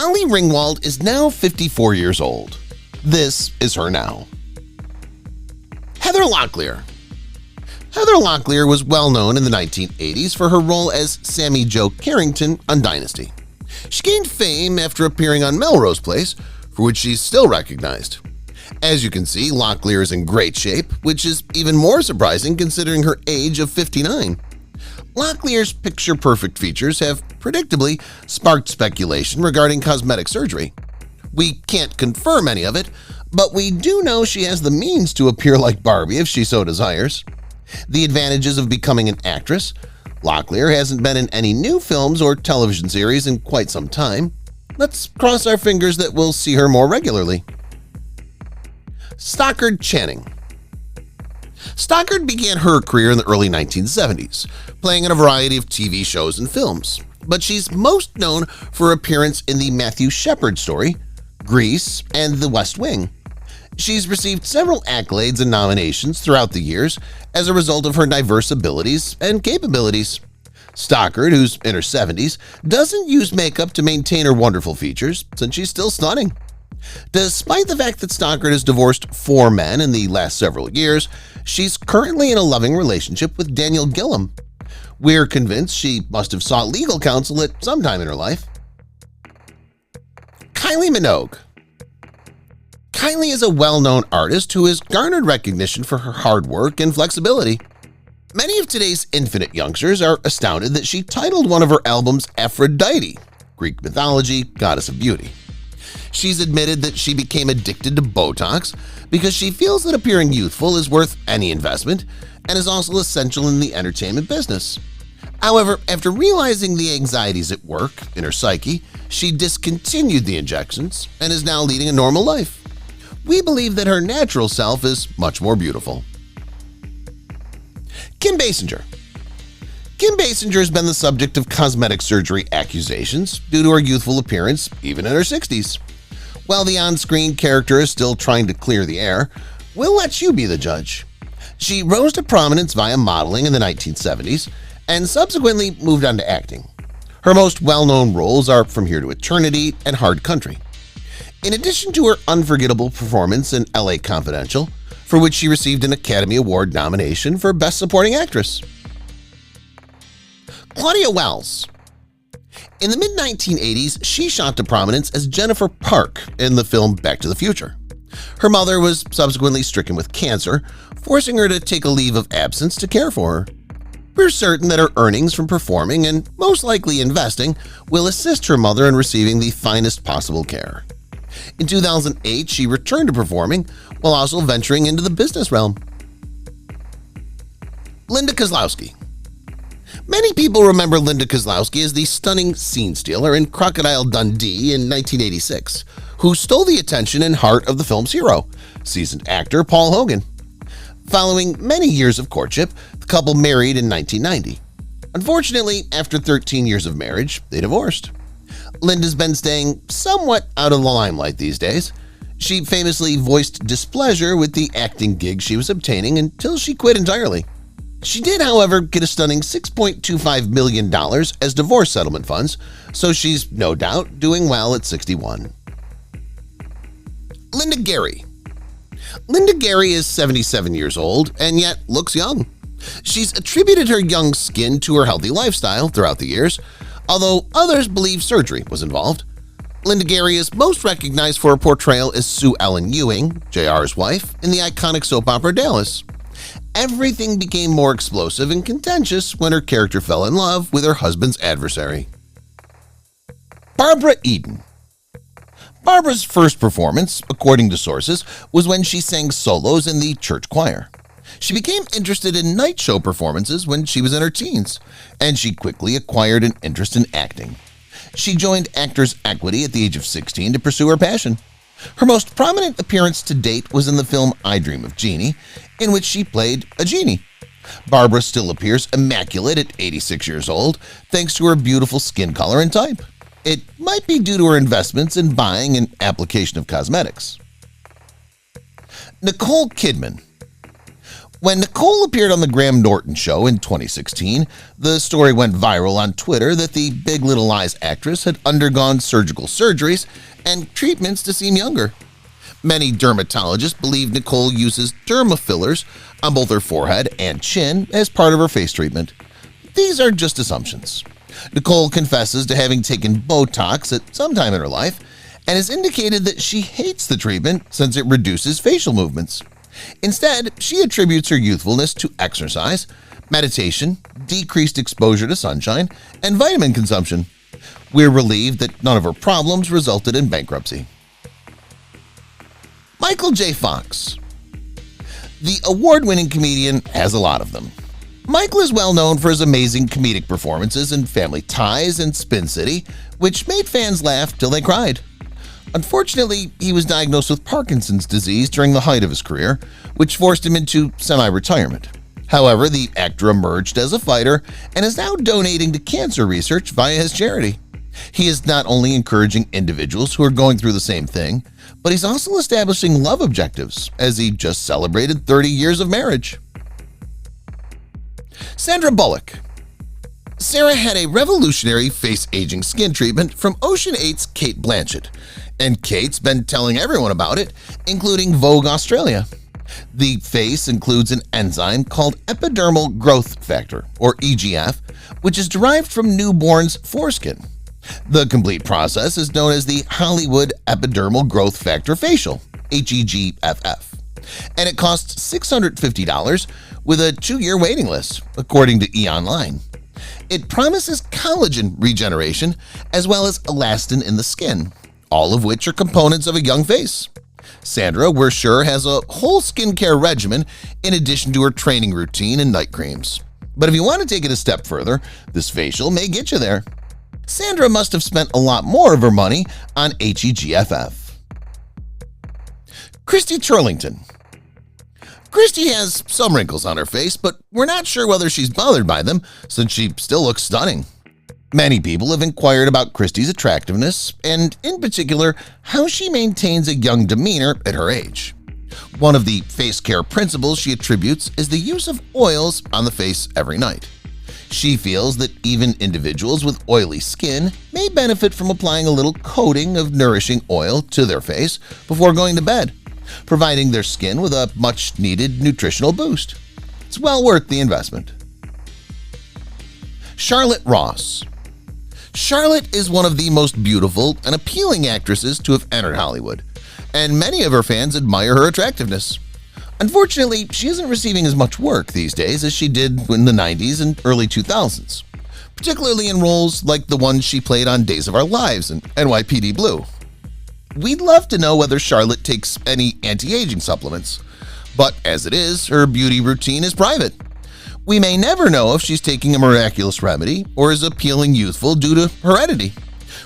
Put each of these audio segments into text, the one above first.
Molly Ringwald is now 54 years old. This is her now. Heather Locklear. Heather Locklear was well known in the 1980s for her role as Sammy Jo Carrington on Dynasty. She gained fame after appearing on Melrose Place, for which she's still recognized. As you can see, Locklear is in great shape, which is even more surprising considering her age of 59. Locklear's picture-perfect features have predictably sparked speculation regarding cosmetic surgery. We can't confirm any of it, but we do know she has the means to appear like Barbie if she so desires. The advantages of becoming an actress: Locklear hasn't been in any new films or television series in quite some time. Let's cross our fingers that we'll see her more regularly. Stockard Channing. Stockard began her career in the early 1970s, playing in a variety of TV shows and films, but she's most known for her appearance in the Matthew Shepard Story, Grease, and The West Wing. She's received several accolades and nominations throughout the years as a result of her diverse abilities and capabilities. Stockard, who's in her 70s, doesn't use makeup to maintain her wonderful features since she's still stunning. Despite the fact that Stockard has divorced 4 men in the last several years, she's currently in a loving relationship with Daniel Gillum. We're convinced she must have sought legal counsel at some time in her life. Kylie Minogue. Kylie is a well-known artist who has garnered recognition for her hard work and flexibility. Many of today's infinite youngsters are astounded that she titled one of her albums Aphrodite, Greek mythology, goddess of beauty. She's admitted that she became addicted to Botox because she feels that appearing youthful is worth any investment and is also essential in the entertainment business. However, after realizing the anxieties at work in her psyche, she discontinued the injections and is now leading a normal life. We believe that her natural self is much more beautiful. Kim Basinger. Kim Basinger has been the subject of cosmetic surgery accusations due to her youthful appearance even in her 60s. While the on-screen character is still trying to clear the air, we'll let you be the judge. She rose to prominence via modeling in the 1970s and subsequently moved on to acting. Her most well-known roles are From Here to Eternity and Hard Country. In addition to her unforgettable performance in LA Confidential, for which she received an Academy Award nomination for Best Supporting Actress. Claudia Wells. In the mid-1980s, she shot to prominence as Jennifer Park in the film Back to the Future. Her mother was subsequently stricken with cancer, forcing her to take a leave of absence to care for her. We're certain that her earnings from performing and most likely investing will assist her mother in receiving the finest possible care. In 2008, she returned to performing while also venturing into the business realm. Linda Kazlowski. Many people remember Linda Kazlowski as the stunning scene stealer in Crocodile Dundee in 1986, who stole the attention and heart of the film's hero, seasoned actor Paul Hogan. Following many years of courtship, the couple married in 1990. Unfortunately, after 13 years of marriage, they divorced. Linda's been staying somewhat out of the limelight these days. She famously voiced displeasure with the acting gig she was obtaining until she quit entirely. She did, however, get a stunning $6.25 million as divorce settlement funds, so she's no doubt doing well at 61. Linda Gary. Linda Gary is 77 years old and yet looks young. She's attributed her young skin to her healthy lifestyle throughout the years, although others believe surgery was involved. Linda Gary is most recognized for her portrayal as Sue Ellen Ewing, JR's wife, in the iconic soap opera Dallas. Everything became more explosive and contentious when her character fell in love with her husband's adversary. Barbara Eden. Barbara's first performance, according to sources, was when she sang solos in the church choir. She became interested in night show performances when she was in her teens, and she quickly acquired an interest in acting. She joined Actors Equity at the age of 16 to pursue her passion. Her most prominent appearance to date was in the film I Dream of Jeannie, in which she played a genie. Barbara still appears immaculate at 86 years old, thanks to her beautiful skin color and type. It might be due to her investments in buying and application of cosmetics. Nicole Kidman. When Nicole appeared on the Graham Norton Show in 2016, the story went viral on Twitter that the Big Little Lies actress had undergone surgical surgeries and treatments to seem younger. Many dermatologists believe Nicole uses derma fillers on both her forehead and chin as part of her face treatment. These are just assumptions. Nicole confesses to having taken Botox at some time in her life and has indicated that she hates the treatment since it reduces facial movements. Instead, she attributes her youthfulness to exercise, meditation, decreased exposure to sunshine, and vitamin consumption. We're relieved that none of her problems resulted in bankruptcy. Michael J. Fox. The award-winning comedian has a lot of them. Michael is well known for his amazing comedic performances in Family Ties and Spin City, which made fans laugh till they cried. Unfortunately, he was diagnosed with Parkinson's disease during the height of his career, which forced him into semi-retirement. However, the actor emerged as a fighter and is now donating to cancer research via his charity. He is not only encouraging individuals who are going through the same thing, but he's also establishing love objectives as he just celebrated 30 years of marriage. Sandra Bullock. Sarah had a revolutionary face-aging skin treatment from Ocean 8's Cate Blanchett, and Kate's been telling everyone about it, including Vogue Australia. The face includes an enzyme called epidermal growth factor, or EGF, which is derived from newborns' foreskin. The complete process is known as the Hollywood Epidermal Growth Factor Facial, HEGFF, and it costs $650 with a 2-year waiting list, according to E! It promises collagen regeneration as well as elastin in the skin, all of which are components of a young face. Sandra, we're sure, has a whole skincare regimen in addition to her training routine and night creams. But if you want to take it a step further, this facial may get you there. Sandra must have spent a lot more of her money on HEGFF. Christy Turlington. Christy has some wrinkles on her face, but we're not sure whether she's bothered by them since she still looks stunning. Many people have inquired about Christy's attractiveness and, in particular, how she maintains a young demeanor at her age. One of the face care principles she attributes is the use of oils on the face every night. She feels that even individuals with oily skin may benefit from applying a little coating of nourishing oil to their face before going to bed, providing their skin with a much-needed nutritional boost. It's well worth the investment. Charlotte Ross. Charlotte is one of the most beautiful and appealing actresses to have entered Hollywood, and many of her fans admire her attractiveness. Unfortunately, she isn't receiving as much work these days as she did in the 90s and early 2000s, particularly in roles like the ones she played on Days of Our Lives and NYPD Blue. We'd love to know whether Charlotte takes any anti-aging supplements, but as it is, her beauty routine is private. We may never know if she's taking a miraculous remedy or is appealing youthful due to heredity.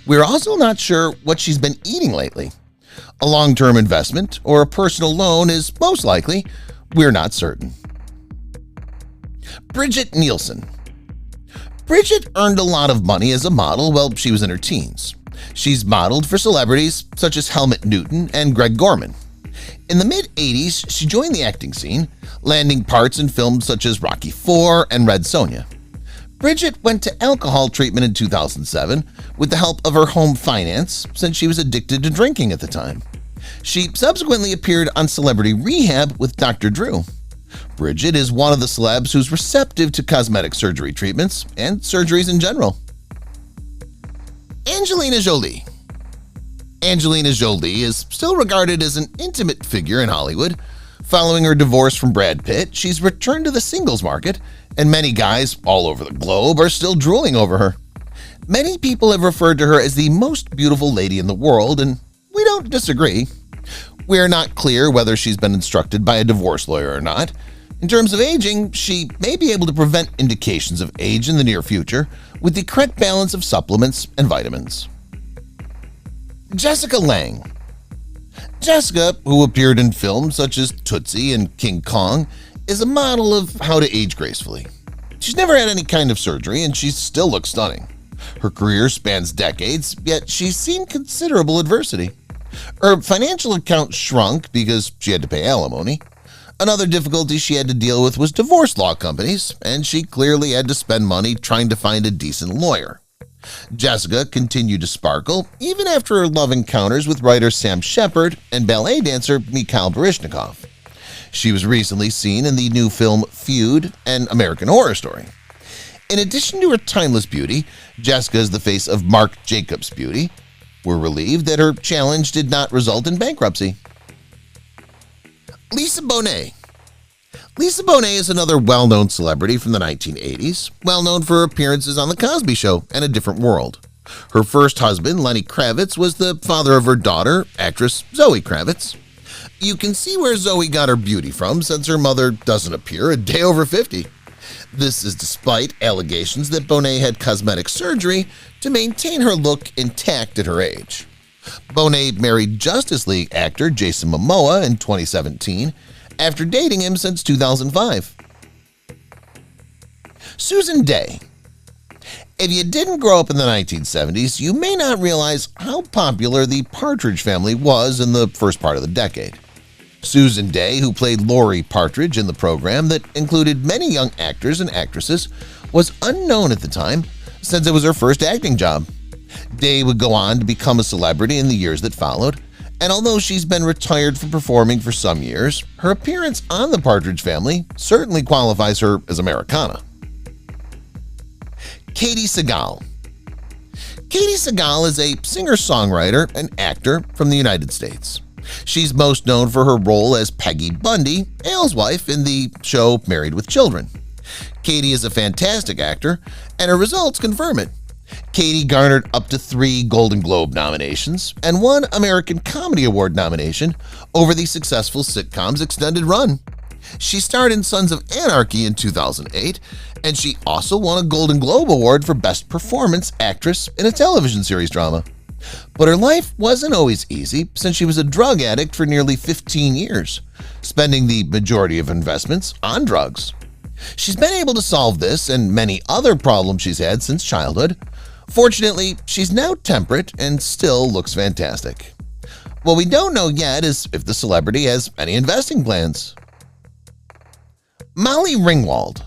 We're also not sure what she's been eating lately. A long-term investment or a personal loan is most likely. We're not certain. Bridget Nielsen. Bridget earned a lot of money as a model while she was in her teens. She's modeled for celebrities such as Helmut Newton and Greg Gorman. In the mid-'80s, she joined the acting scene, landing parts in films such as Rocky IV and Red Sonja. Bridget went to alcohol treatment in 2007 with the help of her home finance since she was addicted to drinking at the time. She subsequently appeared on Celebrity Rehab with Dr. Drew. Bridget is one of the celebs who's receptive to cosmetic surgery treatments and surgeries in general. Angelina Jolie. Angelina Jolie is still regarded as an intimate figure in Hollywood. Following her divorce from Brad Pitt, she's returned to the singles market, and many guys all over the globe are still drooling over her. Many people have referred to her as the most beautiful lady in the world, and we don't disagree. We're not clear whether she's been instructed by a divorce lawyer or not. In terms of aging, she may be able to prevent indications of age in the near future with the correct balance of supplements and vitamins. Jessica Lange. Jessica, who appeared in films such as Tootsie and King Kong, is a model of how to age gracefully. She's never had any kind of surgery and she still looks stunning. Her career spans decades, yet she's seen considerable adversity. Her financial account shrunk because she had to pay alimony. Another difficulty she had to deal with was divorce law companies, and she clearly had to spend money trying to find a decent lawyer. Jessica continued to sparkle even after her love encounters with writer Sam Shepard and ballet dancer Mikhail Baryshnikov. She was recently seen in the new film Feud and American Horror Story. In addition to her timeless beauty, Jessica is the face of Marc Jacobs Beauty. We're relieved that her challenge did not result in bankruptcy. Lisa Bonet. Lisa Bonet is another well-known celebrity from the 1980s, well-known for appearances on The Cosby Show and A Different World. Her first husband, Lenny Kravitz, was the father of her daughter, actress Zoe Kravitz. You can see where Zoe got her beauty from, since her mother doesn't appear a day over 50. This is despite allegations that Bonet had cosmetic surgery to maintain her look intact at her age. Bonet married Justice League actor Jason Momoa in 2017 after dating him since 2005. Susan Dey. If you didn't grow up in the 1970s, you may not realize how popular the Partridge Family was in the first part of the decade. Susan Dey, who played Lori Partridge in the program that included many young actors and actresses, was unknown at the time since it was her first acting job. Dey would go on to become a celebrity in the years that followed, and although she's been retired from performing for some years, her appearance on The Partridge Family certainly qualifies her as Americana. Katey Sagal. Katey Sagal is a singer-songwriter and actor from the United States. She's most known for her role as Peggy Bundy, Ale's wife in the show Married with Children. Katey is a fantastic actor, and her results confirm it. Katey garnered up to 3 Golden Globe nominations and 1 American Comedy Award nomination over the successful sitcom's extended run. She starred in Sons of Anarchy in 2008, and she also won a Golden Globe Award for Best Performance Actress in a Television Series Drama. But her life wasn't always easy, since she was a drug addict for nearly 15 years, spending the majority of investments on drugs. She's been able to solve this and many other problems she's had since childhood. Fortunately, she's now temperate and still looks fantastic. What we don't know yet is if the celebrity has any investing plans. Molly Ringwald.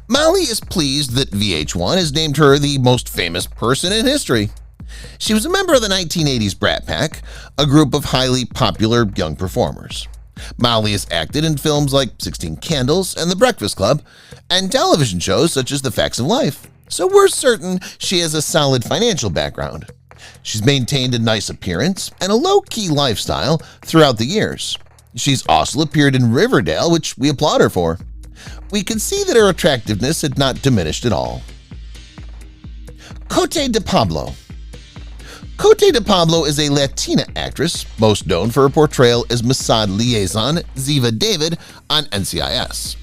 Molly is pleased that VH1 has named her the most famous person in history. She was a member of the 1980s Brat Pack, a group of highly popular young performers. Molly has acted in films like 16 Candles and The Breakfast Club, and television shows such as The Facts of Life, so we're certain she has a solid financial background. She's maintained a nice appearance and a low-key lifestyle throughout the years. She's also appeared in Riverdale, which we applaud her for. We can see that her attractiveness had not diminished at all. Kot De Pablo. Kot De Pablo is a Latina actress, most known for her portrayal as Mossad liaison Ziva David on NCIS.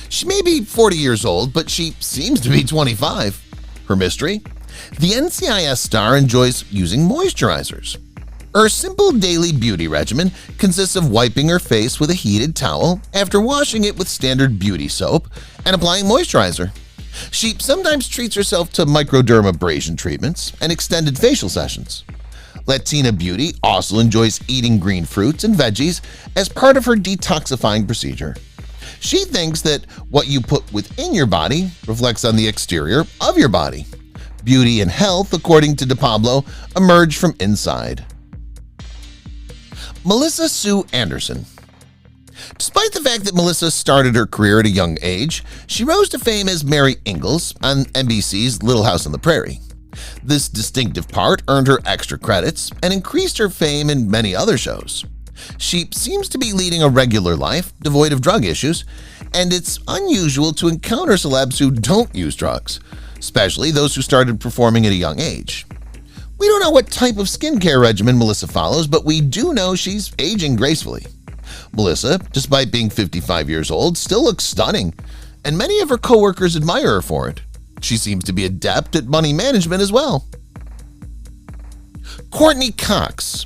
She may be 40 years old, but she seems to be 25. Her mystery? The NCIS star enjoys using moisturizers. Her simple daily beauty regimen consists of wiping her face with a heated towel after washing it with standard beauty soap and applying moisturizer. She sometimes treats herself to microdermabrasion treatments and extended facial sessions. Latina Beauty also enjoys eating green fruits and veggies as part of her detoxifying procedure. She thinks that what you put within your body reflects on the exterior of your body. Beauty and health, according to De Pablo, emerge from inside. Melissa Sue Anderson. Despite the fact that Melissa started her career at a young age, she rose to fame as Mary Ingalls on NBC's Little House on the Prairie. This distinctive part earned her extra credits and increased her fame in many other shows. She seems to be leading a regular life, devoid of drug issues, and it's unusual to encounter celebs who don't use drugs, especially those who started performing at a young age. We don't know what type of skincare regimen Melissa follows, but we do know she's aging gracefully. Melissa, despite being 55 years old, still looks stunning, and many of her coworkers admire her for it. She seems to be adept at money management as well. Courtney Cox.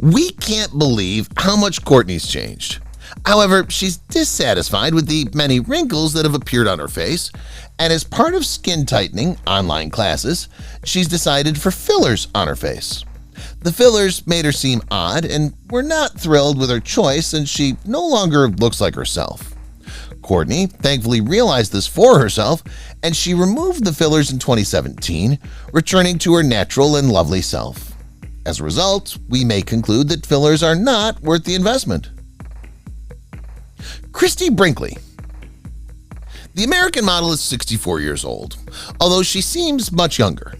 We can't believe how much Courtney's changed. However, she's dissatisfied with the many wrinkles that have appeared on her face, and as part of skin tightening online classes, she's decided for fillers on her face. The fillers made her seem odd and were not thrilled with her choice, and she no longer looks like herself. Courtney thankfully realized this for herself, and she removed the fillers in 2017, returning to her natural and lovely self. As a result, we may conclude that fillers are not worth the investment. Christy Brinkley. The American model is 64 years old, although she seems much younger.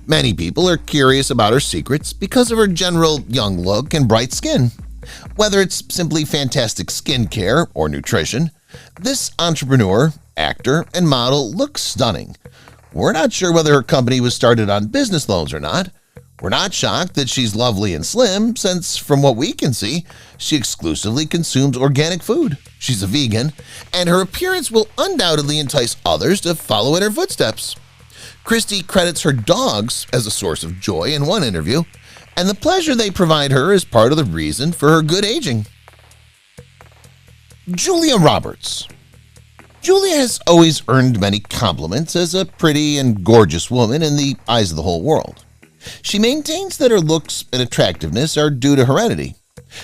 Many people are curious about her secrets because of her general young look and bright skin. Whether it's simply fantastic skincare or nutrition, this entrepreneur, actor, and model looks stunning. We're not sure whether her company was started on business loans or not. We're not shocked that she's lovely and slim, since from what we can see, she exclusively consumes organic food. She's a vegan, and her appearance will undoubtedly entice others to follow in her footsteps. Christy credits her dogs as a source of joy in one interview, and the pleasure they provide her is part of the reason for her good aging. Julia Roberts. Julia has always earned many compliments as a pretty and gorgeous woman in the eyes of the whole world. She maintains that her looks and attractiveness are due to heredity.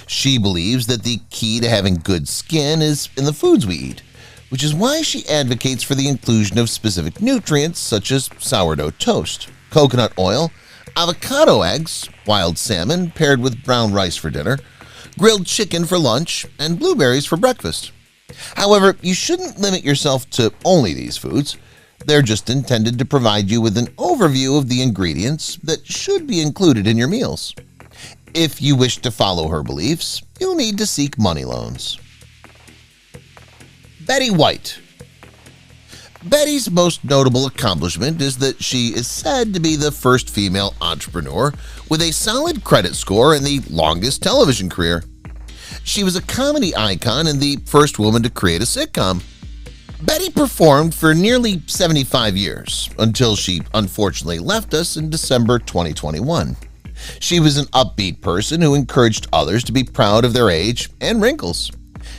She believes that the key to having good skin is in the foods we eat, which is why she advocates for the inclusion of specific nutrients such as sourdough toast, coconut oil, avocado eggs, wild salmon paired with brown rice for dinner, grilled chicken for lunch, and blueberries for breakfast. However, you shouldn't limit yourself to only these foods. They're just intended to provide you with an overview of the ingredients that should be included in your meals. If you wish to follow her beliefs, you'll need to seek money loans. Betty White. Betty's most notable accomplishment is that she is said to be the first female entrepreneur with a solid credit score and the longest television career. She was a comedy icon and the first woman to create a sitcom. Betty performed for nearly 75 years until she unfortunately left us in December 2021. She was an upbeat person who encouraged others to be proud of their age and wrinkles.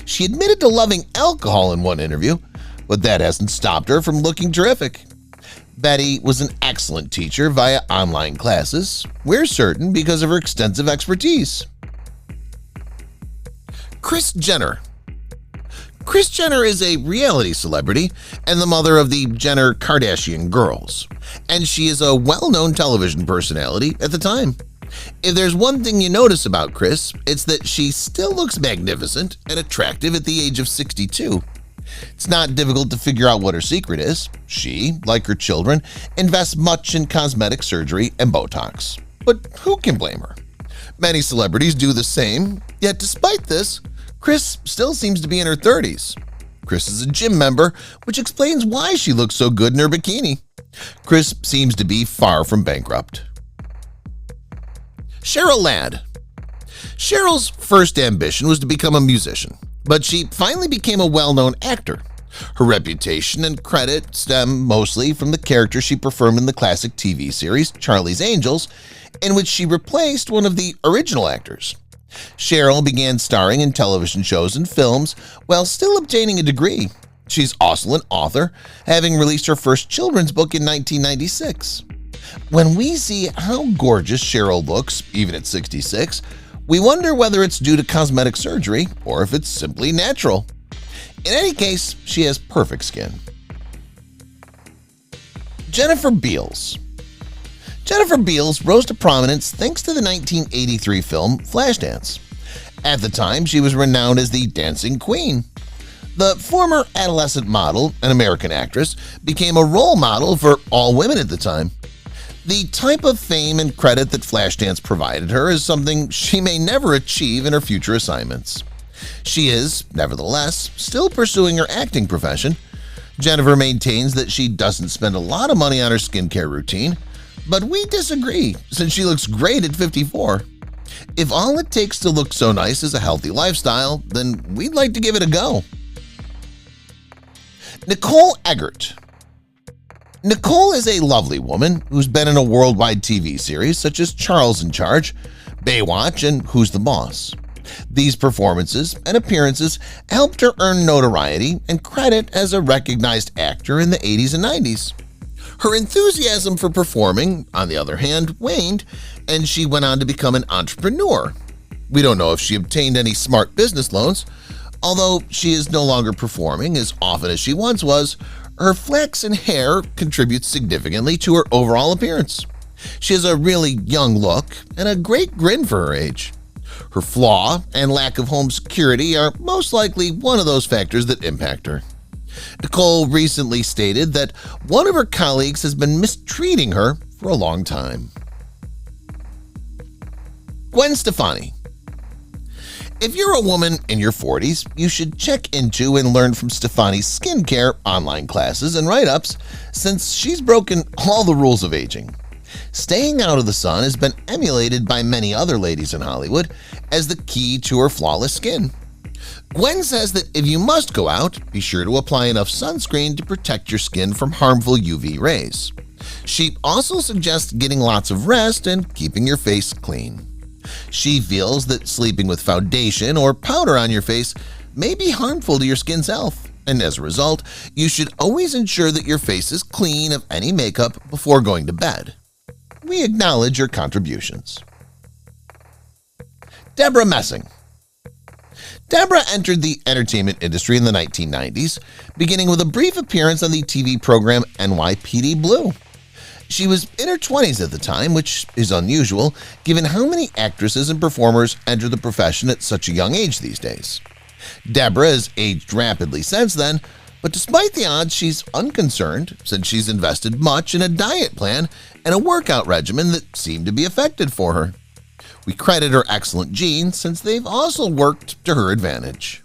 She admitted to loving alcohol in one interview, but that hasn't stopped her from looking terrific. Betty was an excellent teacher via online classes, we're certain because of her extensive expertise. Kris Jenner. Kris Jenner is a reality celebrity and the mother of the Jenner Kardashian girls, and she is a well-known television personality at the time. If there's one thing you notice about Kris, it's that she still looks magnificent and attractive at the age of 62. It's not difficult to figure out what her secret is. She, like her children, invests much in cosmetic surgery and Botox. But who can blame her? Many celebrities do the same, yet despite this, Kris still seems to be in her 30s. Kris is a gym member, which explains why she looks so good in her bikini. Kris seems to be far from bankrupt. Cheryl Ladd. Cheryl's first ambition was to become a musician, but she finally became a well-known actor. Her reputation and credit stem mostly from the character she performed in the classic TV series Charlie's Angels, in which she replaced one of the original actors. Cheryl began starring in television shows and films while still obtaining a degree. She's also an author, having released her first children's book in 1996. When we see how gorgeous Cheryl looks, even at 66, we wonder whether it's due to cosmetic surgery or if it's simply natural. In any case, she has perfect skin. Jennifer Beals. Jennifer Beals rose to prominence thanks to the 1983 film Flashdance. At the time, she was renowned as the dancing queen. The former adolescent model and American actress became a role model for all women at the time. The type of fame and credit that Flashdance provided her is something she may never achieve in her future assignments. She is, nevertheless, still pursuing her acting profession. Jennifer maintains that she doesn't spend a lot of money on her skincare routine, but we disagree since she looks great at 54. If all it takes to look so nice is a healthy lifestyle, then we'd like to give it a go. Nicole Eggert. Nicole is a lovely woman who's been in a worldwide TV series such as Charles in Charge, Baywatch, and Who's the Boss. These performances and appearances helped her earn notoriety and credit as a recognized actor in the 80s and 90s. Her enthusiasm for performing, on the other hand, waned, and she went on to become an entrepreneur. We don't know if she obtained any smart business loans. Although she is no longer performing as often as she once was, her flaxen hair contributes significantly to her overall appearance. She has a really young look and a great grin for her age. Her flaw and lack of home security are most likely one of those factors that impact her. Nicole recently stated that one of her colleagues has been mistreating her for a long time. Gwen Stefani. If you're a woman in your 40s, you should check into and learn from Stefani's skincare online classes and write-ups, since she's broken all the rules of aging. Staying out of the sun has been emulated by many other ladies in Hollywood as the key to her flawless skin. Gwen says that if you must go out, be sure to apply enough sunscreen to protect your skin from harmful UV rays. She also suggests getting lots of rest and keeping your face clean. She feels that sleeping with foundation or powder on your face may be harmful to your skin's health, and as a result, you should always ensure that your face is clean of any makeup before going to bed. We acknowledge your contributions. Deborah Messing. Deborah entered the entertainment industry in the 1990s, beginning with a brief appearance on the TV program NYPD Blue. She was in her 20s at the time, which is unusual given how many actresses and performers enter the profession at such a young age these days. Deborah has aged rapidly since then, but despite the odds, she's unconcerned since she's invested much in a diet plan and a workout regimen that seem to be effective for her. We credit her excellent genes since they've also worked to her advantage.